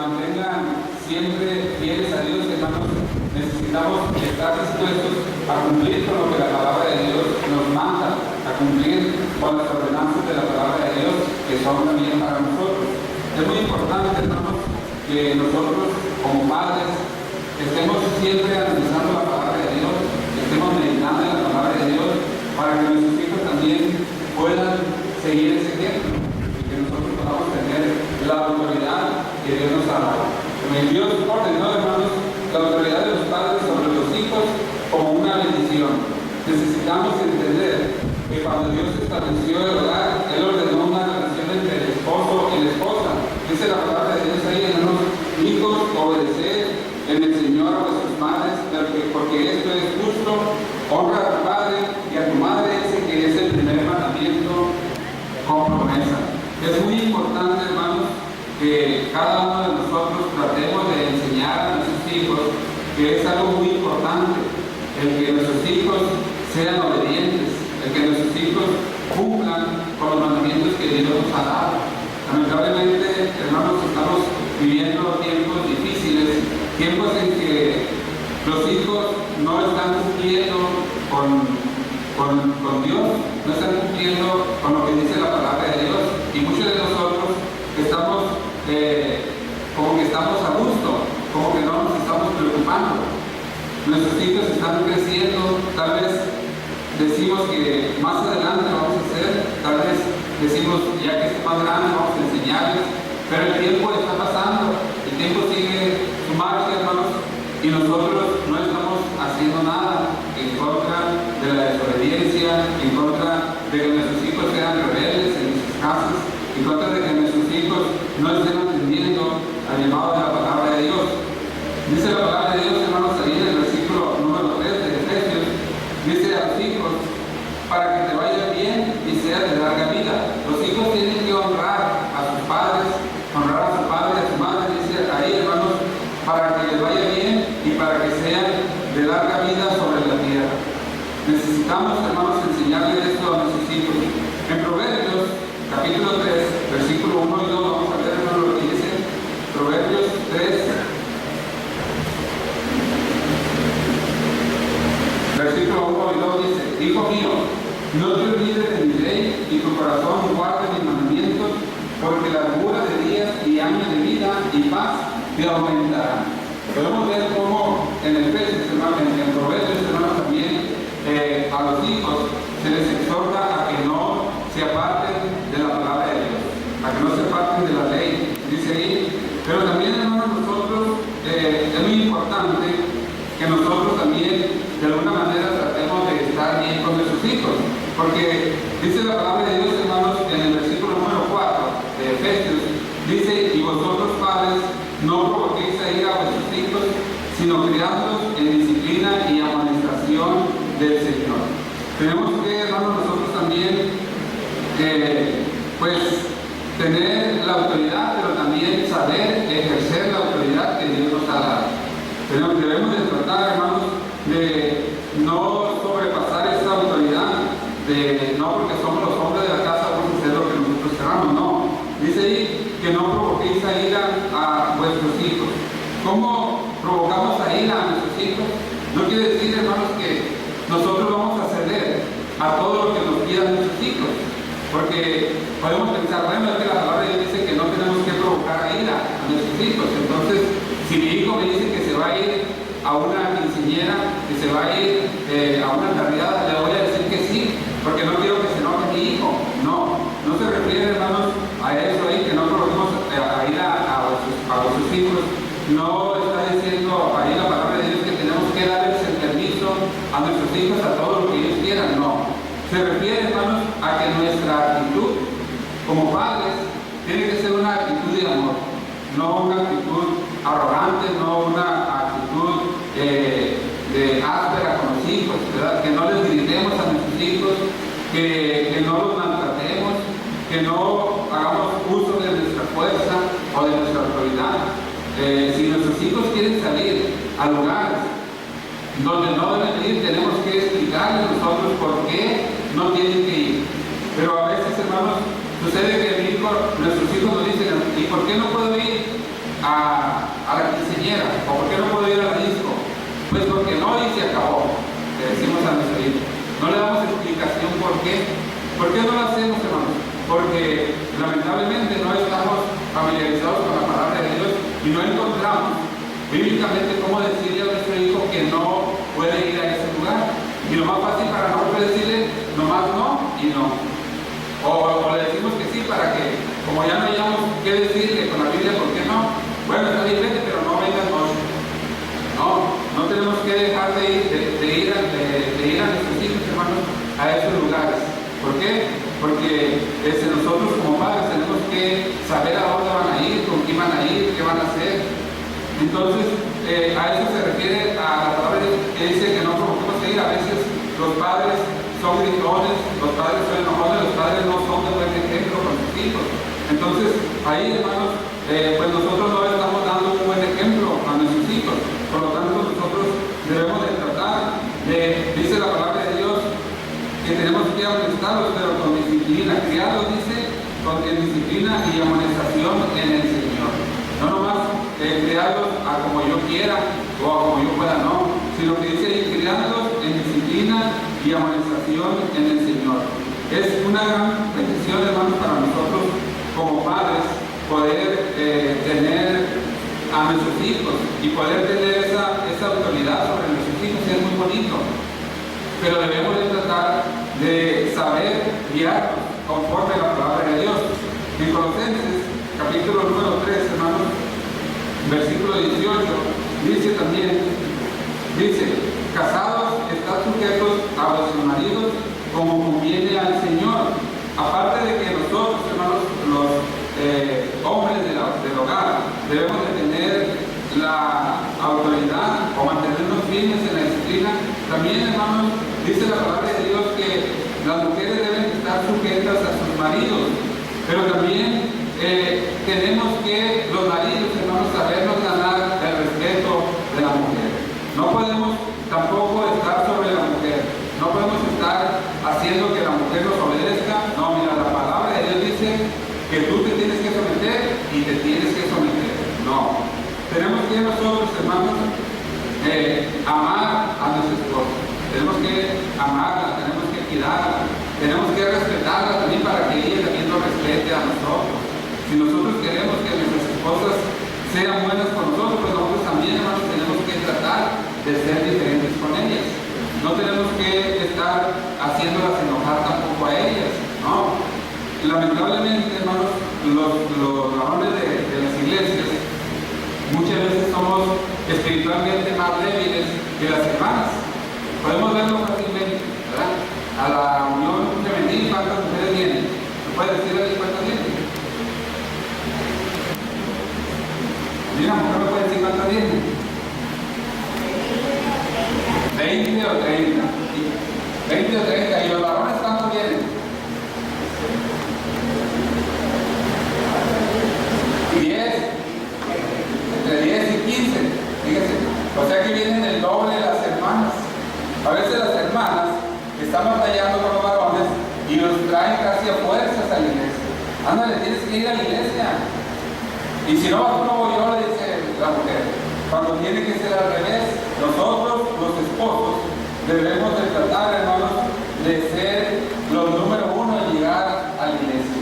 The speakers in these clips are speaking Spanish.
mantengan siempre fieles a Dios, hermanos. Necesitamos estar dispuestos a cumplir con lo que la palabra de Dios nos manda, a cumplir con las ordenanzas de la palabra de Dios, que son también para nosotros. Es muy importante, hermanos, que nosotros como padres estemos siempre analizando la palabra de Dios, estemos meditando en la palabra de Dios, para que nuestros hijos también puedan seguir ese ejemplo y que nosotros podamos tener la autoridad que Dios nos ha dado. Dios ordenó, hermanos, la autoridad de los padres sobre los hijos como una bendición. Necesitamos entender que cuando Dios estableció el hogar, Él ordenó una relación entre el esposo y la esposa. Dice la palabra de Dios ahí, hermanos: hijos, obedeced en el Señor a vuestras madres, porque esto es justo. Honra a tu padre y a tu madre, ese que es el primer mandamiento con promesa. Es muy importante, hermanos, que cada uno de nosotros tratemos de enseñar a nuestros hijos que es algo muy importante, el que nuestros hijos sean obedientes, el que nuestros hijos cumplan con los mandamientos que Dios nos ha dado. Lamentablemente, hermanos, estamos viviendo tiempos difíciles, tiempos en que los hijos no están cumpliendo con Dios, no están cumpliendo con lo que dice la palabra de Dios, y muchos de nosotros estamos como que estamos a gusto, como que no nos estamos preocupando. Nuestros hijos están creciendo, tal vez decimos que más adelante vamos a hacer, tal vez decimos ya que es más grande vamos a enseñarles, pero el tiempo está pasando, el tiempo sigue su marcha, hermanos, y nosotros no estamos haciendo nada en contra de la desobediencia, en contra de que nuestros hijos sean rebeldes en sus casas, en contra de que nuestros hijos no estén atendiendo al llamado de la palabra de Dios. Dice la palabra de Dios, hermanos, ahí en el versículo número 3 de Efesios, dice a los hijos: para que te vaya bien y seas de larga vida. Los hijos tienen que honrar a sus padres, honrar a su padre y a su madre, dice ahí, hermanos, para que les vaya bien y para que sean de larga vida sobre la tierra. Necesitamos, hermanos, enseñarles esto a nuestros hijos. En Proverbios, capítulo 3, versículo 1 y 2, vamos a ver, hermanos, lo que dice Proverbios 3, versículo 1 y 2 dice: hijo mío, no te olvides de mi ley y tu corazón guarde mis mandamientos, porque la largura de días y años de vida y paz te aumentarán. Podemos ver cómo en Efesios, hermanos, en Proverbios, hermanos, también a los hijos se les exhorta a que no se aparten de la palabra de Dios, a que no se aparten de la ley, dice ahí. Pero también, hermanos, nosotros es muy importante que nosotros también de alguna manera tratemos de estar bien con nuestros hijos, porque dice la palabra de Dios, hermanos, en el versículo número 4 de Efesios, dice: y vosotros, padres, no provoquéis a ira a vuestros hijos, sino criadlos en disciplina y amonestación del Señor. Tenemos que, hermanos, nosotros también pues tener la autoridad, pero también saber ejercer la autoridad que Dios nos ha dado. Debemos de tratar, hermanos, de no sobrepasar esta autoridad, de no porque somos los hombres de la casa vamos a hacer lo que nosotros queramos, no. Dice ahí que no provoquéis a ira a vuestros hijos. ¿Cómo provocamos a ira a nuestros hijos? No quiere decir, hermanos, que nosotros vamos a ceder a todo lo que nos pidan nuestros hijos, porque podemos pensar, bueno, es que la palabra de Dios dice que no tenemos que provocar a ira a nuestros hijos. Entonces, si mi hijo me dice que se va a ir a una quinceañera, que se va a ir a una carrera, le voy a decir que sí, porque no quiero que se enoje mi hijo. No, no se refiere, hermanos, a eso ahí, que no provoquemos a ir a vuestros hijos. No está diciendo ahí la palabra de Dios que tenemos que darles el permiso a nuestros hijos a todo lo que ellos quieran, no. Se refiere, hermanos, a que nuestra actitud como padres tiene que ser una actitud de amor, no una actitud arrogante, no una actitud de áspera con los hijos, ¿verdad? Que no les gritemos a nuestros hijos, que no los maltratemos, que no hagamos uso de nuestra fuerza o de nuestra autoridad. Si nuestros hijos quieren salir a lugares donde no deben ir, tenemos que explicarles nosotros por qué no tienen que ir. Pero a veces, hermanos, sucede que nuestros hijos nos dicen: ¿y por qué no puedo ir? a la quinceañera? ¿O por qué no puedo ir a la disco? Pues porque no, y se acabó, le decimos a nuestro hijo. No le damos explicación por qué. ¿Por qué no lo hacemos, hermanos? Porque lamentablemente no estamos familiarizados con la palabra de Dios y no encontramos bíblicamente cómo decirle a nuestro hijo que no puede ir a ese lugar. Y lo más fácil para nosotros es decirle nomás no y no. O le decimos que sí para que, como ya no hayamos qué decirle con la Biblia, ¿por qué no? Bueno, está bien, vete, pero no vengas noche. No tenemos que dejar de ir a nuestros hijos, hermanos, a esos lugares. ¿Por qué? Porque nosotros como padres tenemos que saber a dónde van a ir, con quién van a ir, qué van a hacer. Entonces, a eso se refiere a la palabra que dice que no provoquemos a ir. A veces los padres son gritones, los padres son enojones, los padres no son de buen ejemplo con sus hijos. Entonces, ahí, hermanos, pues nosotros no le estamos dando un buen ejemplo a nuestros hijos. Por lo tanto, nosotros debemos de tratar dice la palabra de Dios, que tenemos que amonestarlos, pero con disciplina. Criados, dice, con disciplina y amonestación en el Señor. No nomás criarlos a como yo quiera o a como yo pueda, no, sino que dice ahí, criarlos en disciplina y amonestación en el Señor. Es una gran bendición, hermanos, para nosotros como padres poder tener a nuestros hijos y poder tener esa autoridad sobre nuestros hijos. Es muy bonito, pero debemos de tratar de saber guiarnos conforme a la palabra de Dios. En Colosenses, capítulo número 3, hermanos, versículo 18, dice también, casados, estad sujetos a vuestros maridos como conviene al Señor. Aparte de que nosotros, hermanos, los hombres del hogar, debemos de tener la autoridad o mantenernos firmes en la disciplina, también, hermanos, dice la palabra de Dios que las mujeres deben estar sujetas a sus maridos, pero también tenemos que, los maridos, hermanos, sabernos ganar el respeto de la mujer. No podemos tampoco estar sobre la mujer, no podemos estar haciendo que la mujer nos obedezca. No, mira, la palabra de Dios dice que tú te tienes que someter y te tienes que someter. No, tenemos que nosotros, hermanos, amar a nuestra esposa. Tenemos que amarla, tenemos que cuidarla, tenemos que respetarla también para que ella también nos respete a nosotros. Si nosotros queremos que nuestras esposas sean buenas con nosotros, pues nosotros también, hermanos, tenemos que tratar de ser diferentes con ellas. No tenemos que estar haciéndolas enojar tampoco a ellas, ¿no? Lamentablemente, hermanos, los varones de las iglesias muchas veces somos espiritualmente más débiles que las hermanas. Podemos verlo fácilmente, ¿verdad? A la unión femenil, ¿cuántas mujeres vienen? ¿Me puedes decir a cuántas vienen? Mira, mujer, ¿me puede decir cuántas vienen? 20 o 30. 20 o 30. ¿Y los varones cuántos vienen? 10. Entre 10 y 15. Fíjense. O sea que vienen el doble de las hermanas. A veces las hermanas están batallando con los varones y los traen casi a fuerzas a la iglesia. Ándale, tienes que ir a la iglesia. Y si no vas, no voy yo, le dice la mujer. Cuando tiene que ser al revés, nosotros, los esposos, debemos de tratar, hermanos, de ser los número uno en llegar a la iglesia.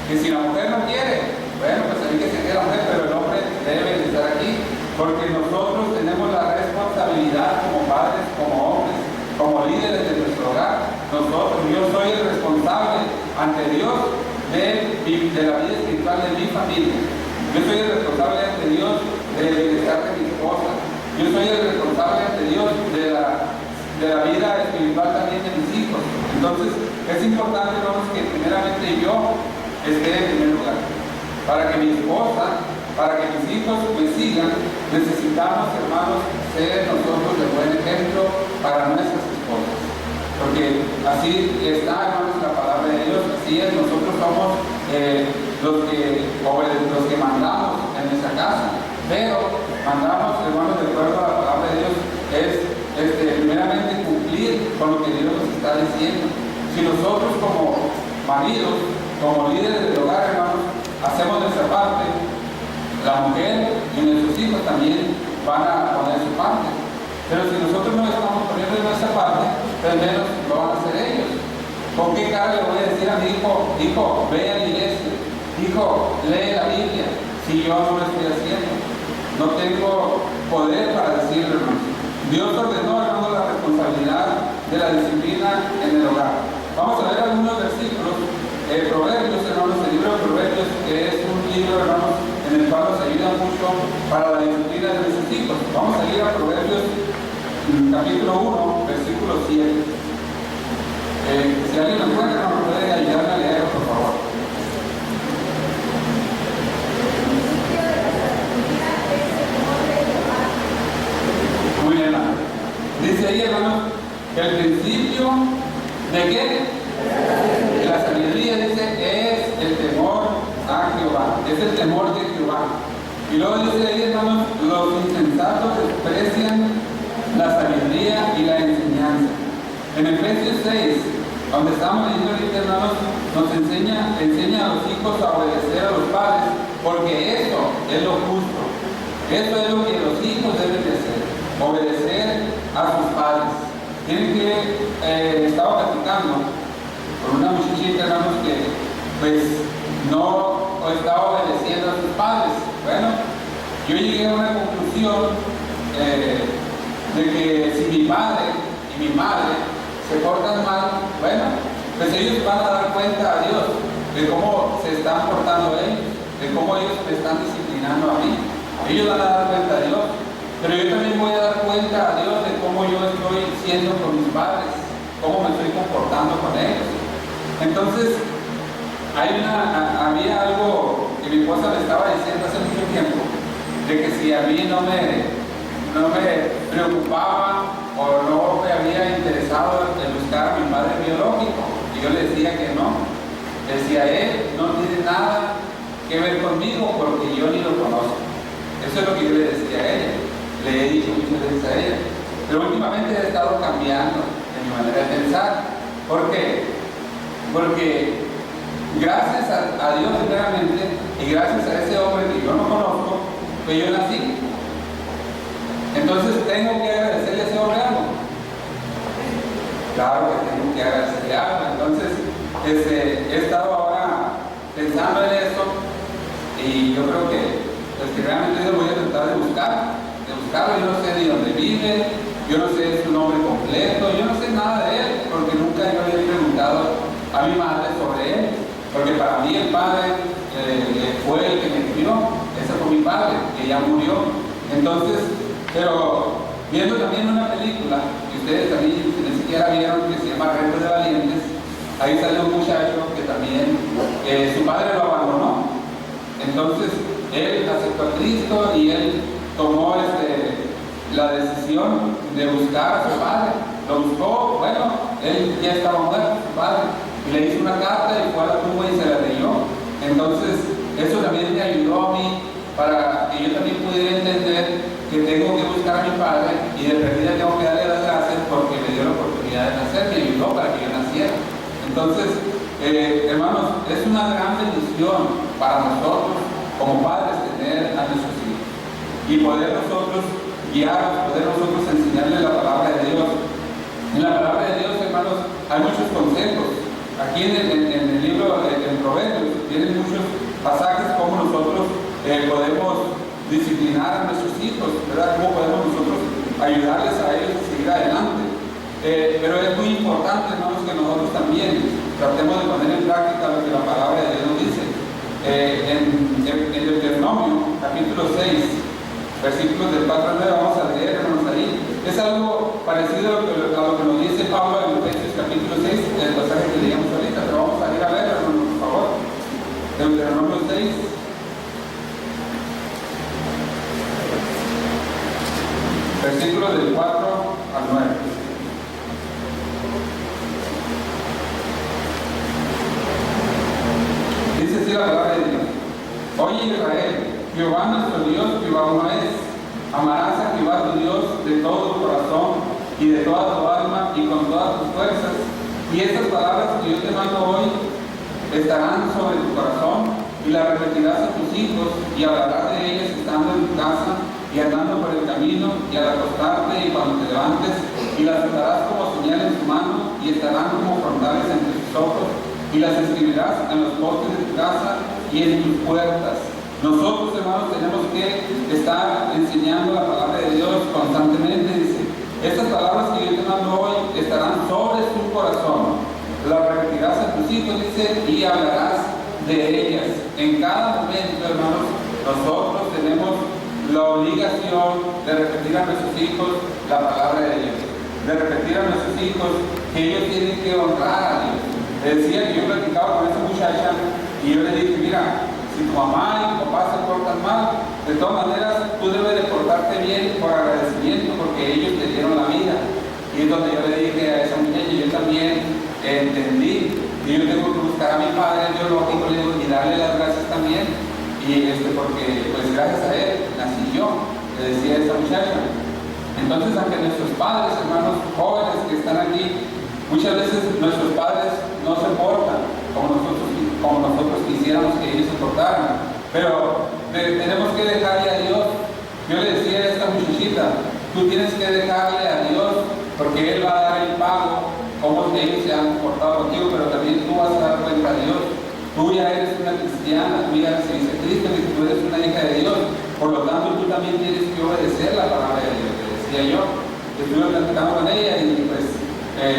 Que si la mujer no quiere, bueno, pues hay que seguir a la mujer, pero el hombre debe de estar aquí, porque nosotros tenemos la responsabilidad como padres, como hombres, como líderes de nuestro hogar. Nosotros, yo soy el responsable ante Dios de la vida espiritual de mi familia. Yo soy el responsable ante Dios del bienestar de mi esposa. Yo soy el responsable ante Dios de la vida espiritual también de mis hijos. Entonces, es importante, hermanos, que primeramente yo esté en primer lugar. Para que mi esposa, para que mis hijos me sigan, necesitamos, hermanos, ser nosotros de buen ejemplo para nuestras esposas. Porque así está, hermanos, la palabra de Dios. Así es, nosotros somos los que mandamos en nuestra casa. Pero mandamos, hermanos, de acuerdo a la palabra de Dios, es primeramente cumplir con lo que Dios nos está diciendo. Si nosotros como maridos, como líderes del hogar, hermanos, hacemos nuestra parte, la mujer y nuestros hijos también van a poner su parte. Pero si nosotros no estamos poniendo nuestra parte, al menos lo van a hacer ellos. ¿Con qué cara le voy a decir a mi hijo, hijo, ve a la iglesia, hijo, lee la Biblia, si yo no lo estoy haciendo? No tengo poder para decirlo, hermano. Dios ordenó, hermano, la responsabilidad de la disciplina en el hogar. Vamos a ver algunos versículos. Proverbios, hermanos, el libro de Proverbios, que es un libro, hermanos, en el cual nos ayuda mucho para la disciplina de nuestros hijos. Vamos a ir a Proverbios, capítulo 1, versículo 7. Si alguien me encuentra, ¿me puede ayudarme a leer, por favor? Muy bien, hermano. Dice ahí, hermano, que el principio de qué? De la sabiduría, dice, es el temor a Jehová. Es el temor de Jehová. Y luego dice ahí, hermanos, los insensatos desprecian la sabiduría y la enseñanza. En Efesios 6, donde estamos leyendo ahorita, hermanos, nos enseña a los hijos a obedecer a los padres, porque eso es lo justo. Eso es lo que los hijos deben de hacer, obedecer a sus padres. Tienen que, estaba platicando con una muchachita, hermanos, que pues no estaba obedeciendo a sus padres. Bueno, yo llegué a una conclusión de que si mi padre y mi madre se portan mal, bueno, pues ellos van a dar cuenta a Dios de cómo se están portando ellos, de cómo ellos me están disciplinando a mí. Ellos van a dar cuenta a Dios, pero yo también voy a dar cuenta a Dios de cómo yo estoy siendo con mis padres, cómo me estoy comportando con ellos. Entonces, había algo que mi esposa me estaba diciendo hace mucho tiempo, de que si a mí no me preocupaba o no me había interesado en buscar a mi padre biológico, y yo le decía que no. Decía, él no tiene nada que ver conmigo porque yo ni lo conozco. Eso es lo que yo le decía a ella, le he dicho muchas veces a ella, pero últimamente he estado cambiando en mi manera de pensar. ¿Por qué? Porque gracias a Dios primeramente y gracias a ese hombre que yo no conozco, pues yo nací. Entonces tengo que agradecerle a ese hombre algo. Claro que tengo que agradecerle algo. Entonces he estado ahora pensando en eso y yo creo que pues que realmente yo voy a tratar de buscarlo. Yo no sé de dónde vive, yo no sé su nombre completo, yo no sé nada de él, porque nunca yo le he preguntado a mi madre sobre él, porque para mí el padre fue el que me crió, ese fue mi padre, que ya murió. Entonces, pero viendo también una película, que ustedes también ni siquiera vieron, que se llama Reto de Valientes, ahí sale un muchacho que también, su padre lo abandonó. Entonces, él aceptó a Cristo y él tomó la decisión de buscar a su padre. Lo buscó, bueno, él ya estaba muerto, su padre, y le hizo una carta y fue a la tumba y se la leyó. Entonces, eso también me ayudó a mí para que yo también pudiera entender que tengo que buscar a mi padre y de perdida tengo que darle las gracias porque me dio la oportunidad de nacer, me ayudó para que yo naciera. Entonces, hermanos, es una gran bendición para nosotros como padres tener a nuestros hijos y poder nosotros guiarlos, poder nosotros enseñarles la palabra de Dios. En la palabra de Dios, hermanos, hay muchos consejos. Aquí en el libro de Proverbios tienen muchos pasajes como nosotros podemos disciplinar a nuestros hijos, ¿verdad? Cómo podemos nosotros ayudarles a ellos a seguir adelante. Pero es muy importante, hermanos, que nosotros también tratemos de poner en práctica lo que la palabra de Dios nos dice. En Deuteronomio, capítulo 6, versículos del 4 al 9, vamos a leer, hermanos, ahí. Es algo parecido a lo que nos dice Pablo en Efesios capítulo 6, el pasaje que leíamos ahorita, pero vamos a ir a ver, hermanos, por favor. Deuteronomio 6. Versículos del 4 al 9. Dice así la palabra de Dios. Oye Israel, Jehová nuestro Dios, Jehová uno es. Amarás a Jehová tu Dios de todo tu corazón y de toda tu alma y con todas tus fuerzas. Y estas palabras que yo te mando hoy estarán sobre tu corazón. y las repetirás a tus hijos, y hablarás de ellas estando en tu casa, y andando por el camino, y al acostarte, y cuando te levantes, y las atarás como señal en tu mano, y estarán como frontales entre tus ojos, y las escribirás en los postes de tu casa y en tus puertas. Nosotros, hermanos, tenemos que estar enseñando la palabra de Dios constantemente. Dice, estas palabras que yo te mando hoy estarán sobre tu corazón. Las repetirás a tus hijos, dice, y hablarás de ellas. En cada momento, hermanos, nosotros tenemos la obligación de repetir a nuestros hijos la palabra de Dios. De repetir a nuestros hijos que ellos tienen que honrar a Dios. Le decía que yo platicaba con esa muchacha y yo le dije, mira, si tu mamá y tu papá se portan mal, de todas maneras tú debes de portarte bien por agradecimiento porque ellos te dieron la vida. Y es donde yo le dije a esa muchacha, yo también entendí, y yo tengo que buscar a mi padre biológico, le digo, y darle las gracias también, y porque pues gracias a él nací yo, le decía a esa muchacha. Entonces, aunque nuestros padres, hermanos jóvenes que están aquí, muchas veces nuestros padres no se portan como nosotros quisiéramos que ellos se portaran, pero tenemos que dejarle a Dios. Yo le decía a esta muchachita, tú tienes que dejarle a Dios, porque Él va a dar el pago, como ellos se han comportado contigo, pero también tú vas a dar cuenta a Dios. Tú ya eres una cristiana, tú ya recibiste a Cristo, y tú eres una hija de Dios, por lo tanto tú también tienes que obedecer la palabra de Dios. Le decía yo, estuve platicando con ella y pues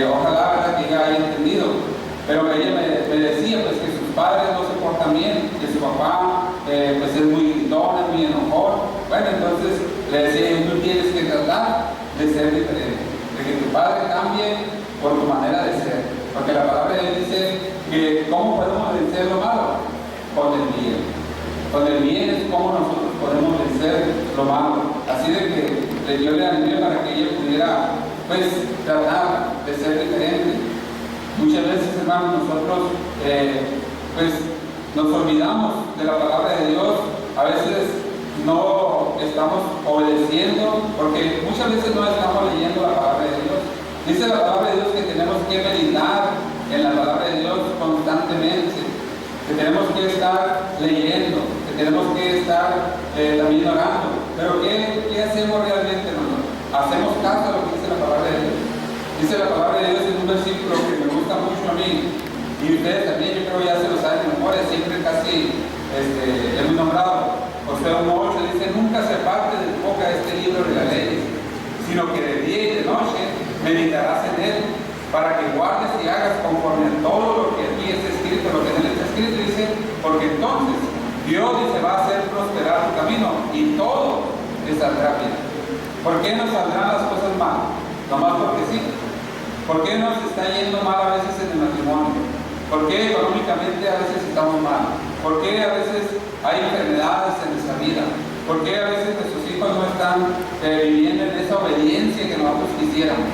ojalá, ¿verdad?, que ella haya entendido. Pero ella me decía pues que sus padres no se portan bien, que su papá pues es muy gritón, es muy enojón. Bueno, entonces le decía, tú tienes que tratar de ser diferente, de que tu padre cambie por tu manera de ser. Porque la palabra de Dios dice que ¿cómo podemos vencer lo malo? Con el bien. Con el bien es como nosotros podemos vencer lo malo. Así de que yo le animé para que ella pudiera pues tratar de ser diferente. Muchas veces, hermanos, nosotros pues nos olvidamos de la palabra de Dios. A veces no estamos obedeciendo porque muchas veces no estamos leyendo la palabra de Dios. Dice la palabra de Dios que tenemos que meditar en la palabra de Dios constantemente, que tenemos que estar leyendo, que tenemos que estar también orando. Pero ¿qué hacemos realmente, hermanos? Hacemos caso a lo que dice la palabra de Dios. Dice la palabra de Dios en un versículo que me gusta mucho a mí, y ustedes también, yo creo ya se lo saben de memoria, siempre casi es muy nombrado. Josué 1:8 dice, nunca se parte de tu boca este libro de la ley, sino que de día y de noche meditarás en él, para que guardes y hagas conforme a todo lo que aquí está escrito, lo que en él está escrito. Dice, porque entonces Dios dice, va a hacer prosperar tu camino y todo te saldrá bien. ¿Por qué nos saldrán las cosas mal? Nomás porque sí. ¿Por qué nos está yendo mal a veces en el matrimonio? ¿Por qué económicamente a veces estamos mal? ¿Por qué a veces hay enfermedades en nuestra vida? ¿Por qué a veces nuestros hijos no están viviendo en esa obediencia que nosotros quisiéramos?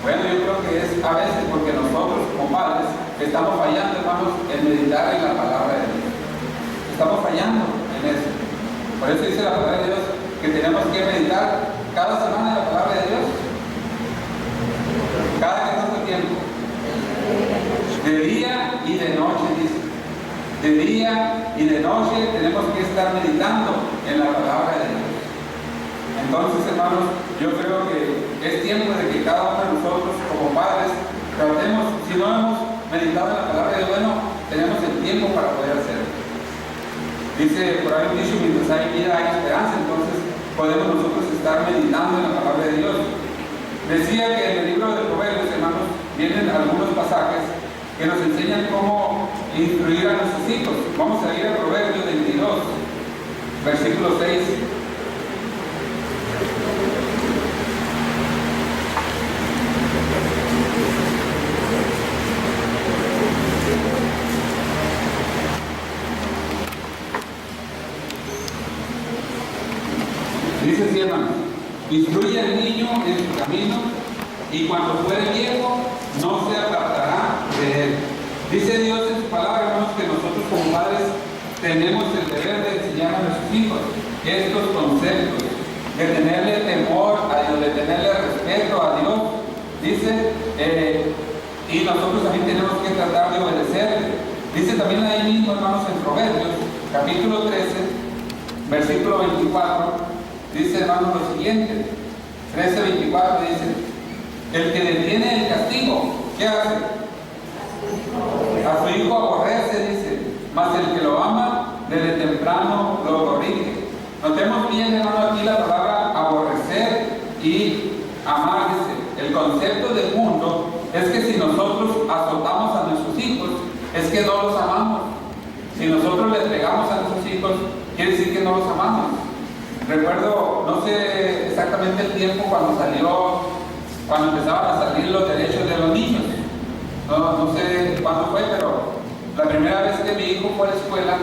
Bueno, yo creo que es a veces porque nosotros como padres estamos fallando, hermanos, en meditar en la palabra de Dios. Estamos fallando en eso. Por eso dice la palabra de Dios que tenemos que meditar cada semana en la palabra de Dios. ¿Cada que tanto tiempo? De día y de noche, dice. De día y de noche tenemos que estar meditando en la palabra de Dios. Entonces, hermanos, yo creo que es tiempo de que cada uno de nosotros, como padres, tratemos, si no hemos meditado en la palabra de Dios, bueno, tenemos el tiempo para poder hacerlo. Dice por ahí un dicho, mientras hay vida hay esperanza, entonces podemos nosotros estar meditando en la palabra de Dios. Decía que en el libro de Proverbios, hermanos, vienen algunos pasajes que nos enseñan cómo instruir a nuestros hijos. Vamos a ir a Proverbios 22, versículo 6. Dice así, hermanos, instruye al niño en su camino y cuando fuere viejo no se apartará de él. Dice Dios en su palabra, hermanos, que nosotros como padres tenemos el deber de enseñar a nuestros hijos estos conceptos, de tenerle temor a Dios, de tenerle respeto a Dios. Dice, y nosotros también tenemos que tratar de obedecerle. Dice también ahí mismo, hermanos, en Proverbios, capítulo 13, versículo 24, dice, hermanos, lo siguiente. 13:24 dice: el que detiene el castigo, ¿qué hace? A su hijo aborrece, dice, mas el que lo ama, desde temprano lo corrige. Notemos bien, hermano, aquí la palabra aborrecer y amar, dice. El concepto del mundo es que si nosotros azotamos a nuestros hijos, es que no los amamos. Si nosotros les pegamos a nuestros hijos, quiere decir que no los amamos. Recuerdo, no sé exactamente el tiempo cuando empezaban a salir los derechos de los niños. No sé cuándo fue, pero la primera vez que mi hijo fue a la escuela,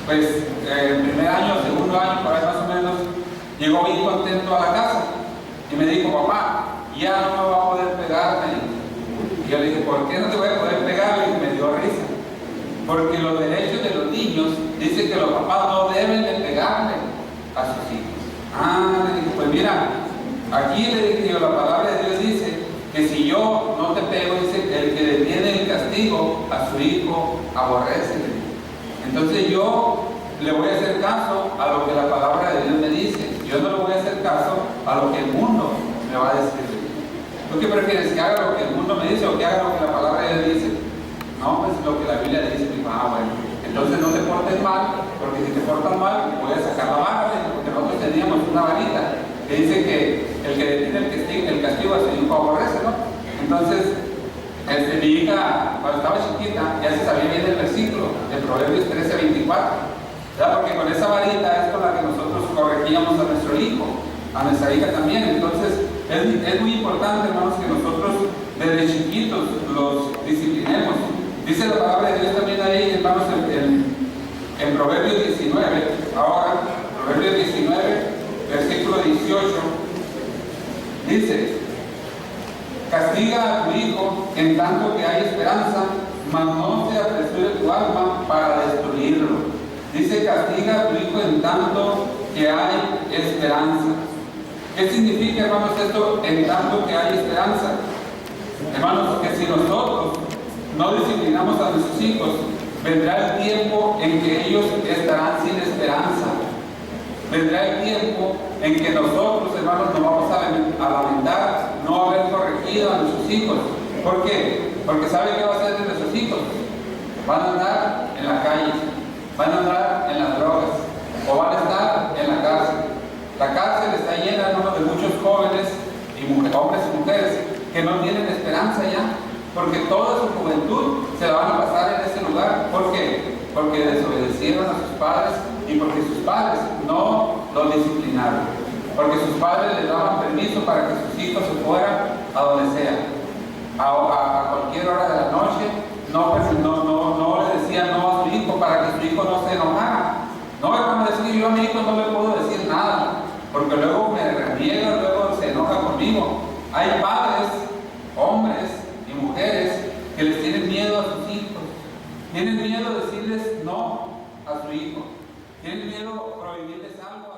pues el primer año, segundo año, por ahí más o menos, llegó bien contento a la casa y me dijo: papá, ya no me va a poder pegarme. Y yo le dije: ¿por qué no te voy a poder pegar? Y me dio risa. Porque los derechos de los niños dicen que los papás no deben de pegarle a sus hijos. Le dije: pues mira, aquí le dije yo, la palabra de Dios dice que si yo no te pego, dice, el que detiene el castigo a su hijo aborrece. Entonces yo le voy a hacer caso a lo que la palabra de Dios me dice. Yo no le voy a hacer caso a lo que el mundo me va a decir. ¿Tú qué prefieres? ¿Que haga lo que el mundo me dice o que haga lo que la palabra de Dios dice? No, pues lo que la Biblia dice. Digo: bueno, entonces no te portes mal, porque si te portas mal, voy a sacar la vara, porque nosotros teníamos una varita que dice que el que detiene el castigo a su hijo aborrece, ¿no? Entonces, mi hija, cuando estaba chiquita, ya se sabía bien el versículo de Proverbios 13:24, ¿verdad? Porque con esa varita es con la que nosotros corregíamos a nuestro hijo, a nuestra hija también. Entonces, es muy importante, hermanos, que nosotros desde chiquitos los disciplinemos. Dice la palabra de Dios también ahí, hermanos, en Proverbios 19, ahora, Proverbios 19, versículo 18, dice: castiga a tu hijo en tanto que hay esperanza, mas no se apresure tu alma para destruirlo. Dice: castiga a tu hijo en tanto que hay esperanza. ¿Qué significa, hermanos, esto, en tanto que hay esperanza? Hermanos, que si nosotros no disciplinamos a nuestros hijos, vendrá el tiempo en que ellos estarán sin esperanza. Vendrá el tiempo en que nosotros, hermanos, nos vamos a lamentar no haber corregido a nuestros hijos. ¿Por qué? Porque ¿saben qué va a hacer de nuestros hijos? Van a andar en la calle, van a andar en las drogas, o van a estar en la cárcel. La cárcel está llena, hermanos, de muchos jóvenes, hombres y mujeres, que no tienen esperanza ya, porque toda su juventud se la van a pasar en ese lugar. ¿Por qué? Porque desobedecieron a sus padres y porque sus padres no los disciplinaron. Porque sus padres les daban permiso para que sus hijos se fueran a donde sea, a cualquier hora de la noche. No le decían no a su hijo para que su hijo no se enojara. No, hermano, es que yo a mi hijo no le puedo decir nada, porque luego me reniega, luego se enoja conmigo. Hay padres, hombres y mujeres, que les tienen miedo a sus hijos. Tienen miedo de decirles no a su hijo. Tienen miedo de prohibirles algo.